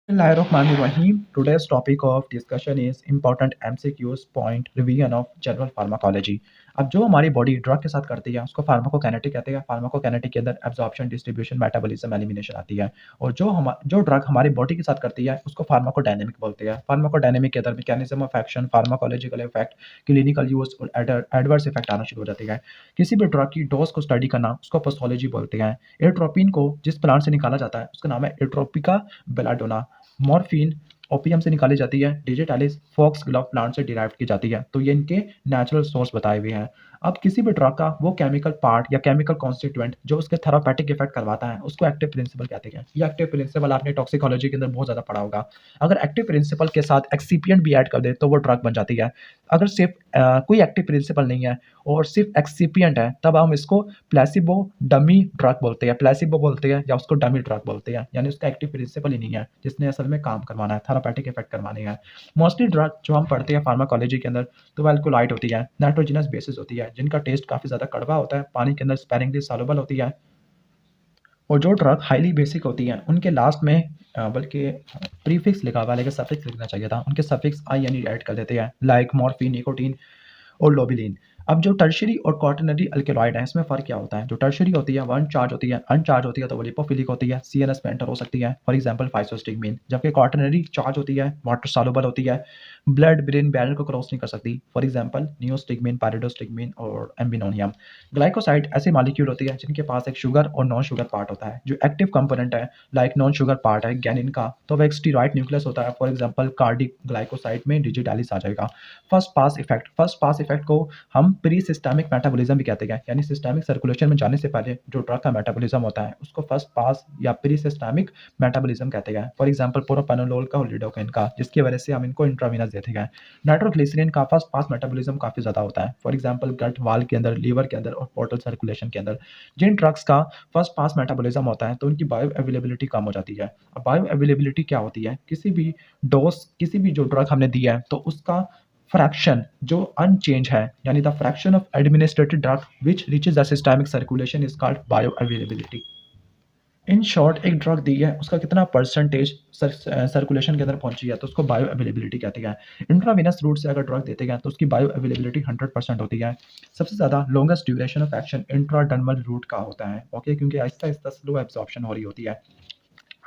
Bismillahirrahmanirrahim. Today's topic of discussion is important MCQs point revision of general pharmacology. अब जो हमारी body drug के साथ करती है उसको फार्माकोकाइनेटिक कहते हैं। फार्माकोकाइनेटिक के अंदर एब्जॉर्प्शन, डिस्ट्रीब्यूशन, मेटाबॉलिज्म, एलिमिनेशन आती है। और जो ड्रग हमारी बॉडी के साथ करती है उसको फार्माकोडायनेमिक बोलते हैं। फार्माकोडायनेमिक के अंदर mechanism of action, pharmacological effect, clinical use और एडवर्स इफेक्ट आना शुरू हो जाती है। किसी भी ड्रग की डोज को स्टडी करना उसको पोस्टोलॉजी बोलते हैं। एट्रोपिन को जिस प्लांट से निकाला जाता है उसका नाम है एट्रोपिका बेलाडोना। मॉर्फिन ओपियम से निकाली जाती है। डिजिटालिस फॉक्सग्लोव प्लांट से डिराइव की जाती है। तो ये इनके नेचुरल सोर्स बताए हुए हैं। अब किसी भी ड्रग का वो केमिकल पार्ट या केमिकल कॉन्स्टिट्यूएंट जो उसके थेरापेटिक इफेक्ट करवाता है उसको एक्टिव प्रिंसिपल कहते हैं। ये एक्टिव प्रिंसिपल आपने टॉक्सिकोलॉजी के अंदर बहुत ज़्यादा पढ़ा होगा। अगर एक्टिव प्रिंसिपल के साथ एक्सिपिएंट भी ऐड कर दे तो वो ड्रग बन जाती है। अगर सिर्फ कोई एक्टिव प्रिंसिपल नहीं है और सिर्फ एक्सिपिएंट है तब हम इसको प्लेसिबो डमी ड्रग बोलते हैं। प्लेसिबो बोलते हैं या उसको डमी ड्रग बोलते हैं, यानी उसका एक्टिव प्रिंसिपल ही नहीं है जिसने असल में काम करवाना है, थेरापेटिक इफेक्ट करवाने हैं। मोस्टली ड्रग जो हम पढ़ते हैं फार्माकोलॉजी के अंदर तो अल्कोलाइड होती है, नाइट्रोजनस बेसिस होती है, जिनका टेस्ट काफ़ी ज़्यादा कड़वा होता है, पानी के अंदर स्पेरिंगली सॉल्युबल होती है। और जो ड्रग हाईली बेसिक होती हैं उनके लास्ट में बल्कि प्रीफिक्स लिखा हुआ है लेकिन सफिक्स लिखना चाहिए था, उनके सफिक्स आई यानी ऐड कर देते हैं, लाइक मॉर्फिन, निकोटीन और लोबिलिन। अब जो टर्शियरी और क्वाटरनरी अल्केलॉइड है इसमें फ़र्क क्या होता है? जो टर्शियरी होती है वो अनचार्ज होती है, अनचार्ज होती है तो वो लिपोफिलिक होती है, सीएनएस में एंटर हो सकती है, फॉर एग्जांपल फाइसोस्टिग्मीन। जबकि क्वाटरनरी चार्ज होती है, वाटर सॉल्युबल होती है, ब्लड ब्रेन बैरियर को क्रॉस नहीं कर सकती, फॉर एग्जांपल नियोस्टिग्मीन, पायरिडोस्टिग्मीन और एम्बिनोनियम। ग्लाइकोसाइड ऐसी मॉलिक्यूल होती है जिनके पास एक शुगर और नॉन शुगर पार्ट होता है। जो एक्टिव कंपोनेंट है लाइक नॉन शुगर पार्ट है गैनिन का, तो वह एक स्टीरॉयड न्यूक्लियस होता है, फॉर एग्जांपल कार्डिक ग्लाइकोसाइड में डिजिटालिस आ जाएगा। फर्स्ट पास इफेक्ट को हम प्री सिस्टमिक मेटाबॉलिज्म भी कहते हैं, यानी सिस्टमिक सर्कुलेशन में जाने से पहले जो ड्रग का मेटाबॉलिज्म होता है उसको फर्स्ट पास या प्री सिस्टमिक मेटाबॉलिज्म कहते हैं। फॉर एग्जांपल प्रोपेनोलोल का और लिडोकेन का, जिसकी वजह से हम इनको इंट्रावीनस देते हैं। नाइट्रोग्लिसरीन का फर्स्ट पास मेटाबॉलिज्म काफ़ी ज़्यादा होता है, फॉर एग्जांपल गट वाल के अंदर, लीवर के अंदर और पोर्टल सर्कुलेशन के अंदर। जिन ड्रग्स का फर्स्ट पास मेटाबॉलिज्म होता है तो उनकी बायो अवेलेबिलिटी कम हो जाती है। अब बायो अवेलेबिलिटी क्या होती है? किसी भी जो ड्रग हमने दिया है तो उसका फ्रैक्शन जो अनचेंज है, यानी the fraction of administrated drug which reaches the systemic circulation is called bio availability. In short एक ड्रग दी है उसका कितना परसेंटेज सर्कुलेशन के अंदर पहुंची है तो उसको बायो अवेलेबिलिटी कहते हैं। इंट्रावेनस रूट से अगर ड्रग देते हैं तो उसकी बायो अवेलेबिलिटी 100% होती है। सबसे ज़्यादा longest duration of action intradermal root का होता है, ओके, क्योंकि आहिस्ता आहिस्ता स्लो एब्जॉर्प्शन हो रही होती है।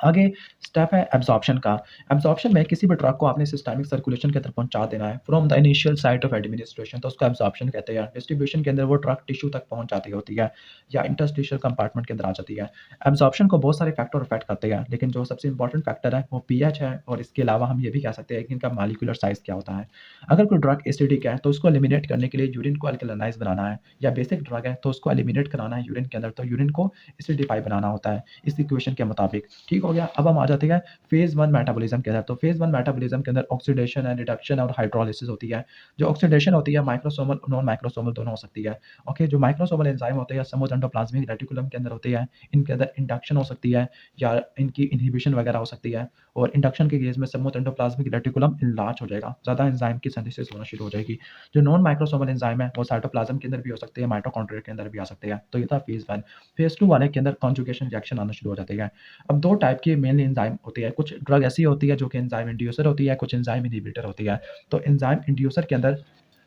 आगे स्टेप है एब्जॉर्प्शन का। एब्जॉर्प्शन में किसी भी ड्रग को आपने सिस्टमिक सर्कुलेशन के अंदर पहुंचा देना है from the initial site of administration, तो उसको एब्जॉर्प्शन कहते हैं। डिस्ट्रीब्यूशन के अंदर वो ड्रग टिश्यू तक पहुंच जाती होती है या इंटरस्टिशियल कंपार्टमेंट के अंदर आ जाती है। एब्जॉर्प्शन को बहुत सारे फैक्टर अफेक्ट करते हैं, लेकिन जो सबसे इंपॉर्टेंट फैक्टर है वो पीएच है, और इसके अलावा हम ये भी कह सकते हैं कि इनका मॉलिक्यूलर साइज क्या होता है। अगर कोई ड्रग एसिडिक है तो उसको एलिमिनेट करने के लिए यूरिन को अल्कलाइज बनाना है, या बेसिक ड्रग है तो उसको एलिमिनेट कराना है यूरिन के अंदर, तो यूरिन को एसिडिफाई बनाना होता है इस इक्वेशन के मुताबिक। ठीक हो गया। अब हम आ जाते हैं फेज वन मेटाबॉलिज्म के अंदर। तो फेज वन मेटाबॉलिज्म के अंदर ऑक्सीडेशन एंड रिडक्शन और हाइड्रोलिसिस होती है। जो ऑक्सीडेशन होती है माइक्रोसोमल और नॉन माइक्रोसोमल दोनों हो सकती है, ओके। जो माइक्रोसोमल एंजाइम होते हैं समूह एंडोप्लाज्मिक रेटिकुलम के अंदर होते हैं, इनके अंदर इंडक्शन हो सकती है या इनकी इनहिबिशन वगैरह हो सकती है। और इंडक्शन के केस में समूह एंडोप्लाज्मिक रेटिकुलम इनलार्ज हो जाएगा, ज़्यादा एंजाइम की सिंथेसिस होना शुरू हो जाएगी। जो नॉन माइक्रोसोमल एंजाइम है वो साइटोप्लाज्म के अंदर भी हो सकते हैं, माइटोकॉन्ड्रिया के अंदर भी आ सकते हैं। तो ये था फेज वन। फेज टू वाले के अंदर कॉन्जुगेशन रिएक्शन आना शुरू हो जाते हैं। अब दो टाइप की मेनली एंजाइम होती है। कुछ ड्रग ऐसी होती है जो कि एंजाइम इंड्यूसर होती है, कुछ एंजाइम इनहिबिटर होती है। तो एंजाइम इंड्यूसर के अंदर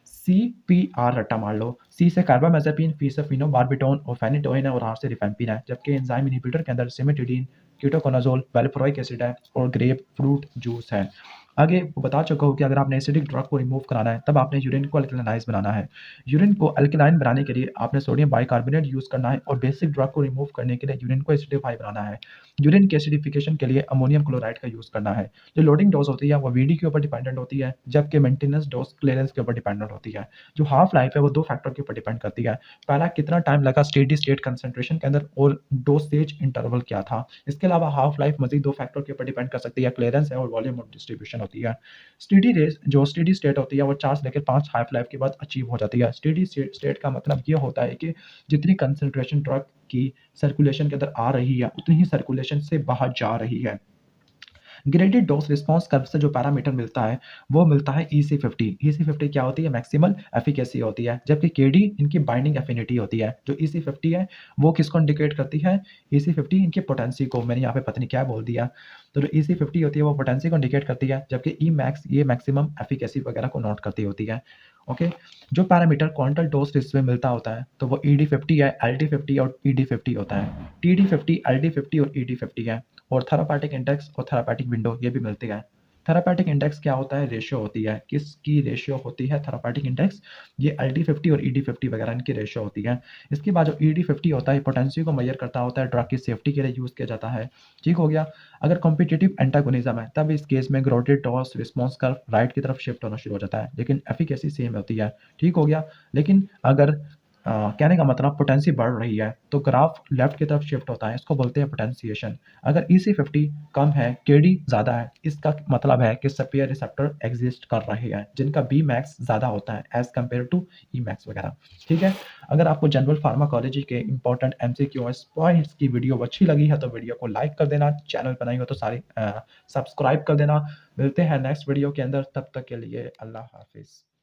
CPR रट्टा मार लो, सी से कार्बामेज़ेपिन, पी से फिनोबार्बिटोन और फेनिटोइन है और आर से रिफेम्पिन है। जबकि एंजाइम इनहिबिटर के अंदर सिमेटिडीन, कीटोकोनाज़ोल, वैल्प्रोइक एसिड है और ग्रेप फ्रूट जूस है। आगे वो बता चुका हूँ कि अगर आपने एसिडिक ड्रग को रिमूव कराना है तब आपने यूरिन को अल्कलाइज बनाना है। यूरिन को अल्कलाइन बनाने के लिए आपने सोडियम बाइकार्बोनेट यूज़ करना है, और बेसिक ड्रग को रिमूव करने के लिए यूरिन को एसिडिफाई बनाना है। यूरिन के एसिडिफिकेशन के लिए अमोनियम क्लोराइड का यूज़ करना है। जो लोडिंग डोज होती है वो वीडी के ऊपर डिपेंडेंट होती है, जबकि मेंटेनेंस डोज क्लीयरेंस के ऊपर डिपेंडेंट होती है। जो हाफ लाइफ है वो दो फैक्टर के ऊपर डिपेंड करती है। पहला, कितना टाइम लगा स्टेडी स्टेट कंसंट्रेशन के अंदर, और डोसेज इंटरवल क्या था। इसके अलावा हाफ लाइफ मजीद दो फैक्टर के ऊपर डिपेंड कर सकती है, क्लीयरेंस है और वॉल्यूम ऑफ डिस्ट्रीब्यूशन होती है। स्टेडी स्टेट होती है वो 4 से लेकर 5 हाफ लाइफ के बाद अचीव हो जाती है। स्टेडी स्टेट का मतलब ये होता है कि जितनी कंसंट्रेशन ड्रग की सर्कुलेशन के अंदर आ रही है उतनी ही सर्कुलेशन से बाहर जा रही है। ग्रेडेड डोज रिस्पॉन्स कर्व से जो पैरामीटर मिलता है, वो मिलता है EC50। EC50 क्या होती है? मैक्सिमल एफिकेसी होती है, जबकि केडी इनकी बाइंडिंग एफिनिटी होती है। जो EC50 है, वो किसको इंडिकेट करती है? EC50 इनकी पोटेंसी को, मैंने यहाँ पे पता नहीं क्या बोल दिया। तो जो EC50 होती है, वो पोटेंसी को इंडिकेट करती है, जबकि Emax ये मैक्सिमम एफिकेसी वगैरह को नोट करती होती है। ओके, जो पैरामीटर क्वांटल डोज इसमें मिलता होता है, तो वो ED50 है, LD50 और ED50 होता है। TD50, LD50 और ED50 है। और थेरापेटिक इंडेक्स और थेरापेटिक विंडो ये भी मिलती है। थेरापेटिक इंडेक्स क्या होता है? रेशियो होती है। किसकी रेशियो होती है? Therapeutic index. ये LD50 और ED50 वगैरह इनकी रेशियो होती है। इसके बाद जो ED50 होता है, पोटेंसी को मेजर करता होता है, ड्रग की सेफ्टी के लिए यूज़ किया जाता है। ठीक हो गया। अगर कॉम्पिटिटिव एंटागोनिज्म है, तब इस केस में graded dose response curve right की तरफ शिफ्ट होना शुरू हो जाता है, लेकिन एफिकेसी सेम होती है। ठीक हो गया। लेकिन अगर कहने का मतलब पोटेंसी बढ़ रही है, तो ग्राफ लेफ्ट की तरफ शिफ्ट होता है, इसको बोलते हैं पोटेंशिएशन। अगर EC50 कम है, केडी ज़्यादा है, इसका मतलब है कि सपियर रिसेप्टर एग्जिस्ट कर रहे हैं, जिनका Bmax ज़्यादा होता है एज़ कम्पेयर टू Emax वगैरह। ठीक है? अगर आपको जनरल फार्माकोलॉजी के इंपॉर्टेंट MCQs पॉइंट्स की वीडियो अच्छी लगी है, तो वीडियो को लाइक कर देना, चैनल पर नए हो तो सब्सक्राइब कर देना। मिलते हैं नेक्स्ट वीडियो के अंदर, तब तक के लिए अल्लाह हाफ़िज़।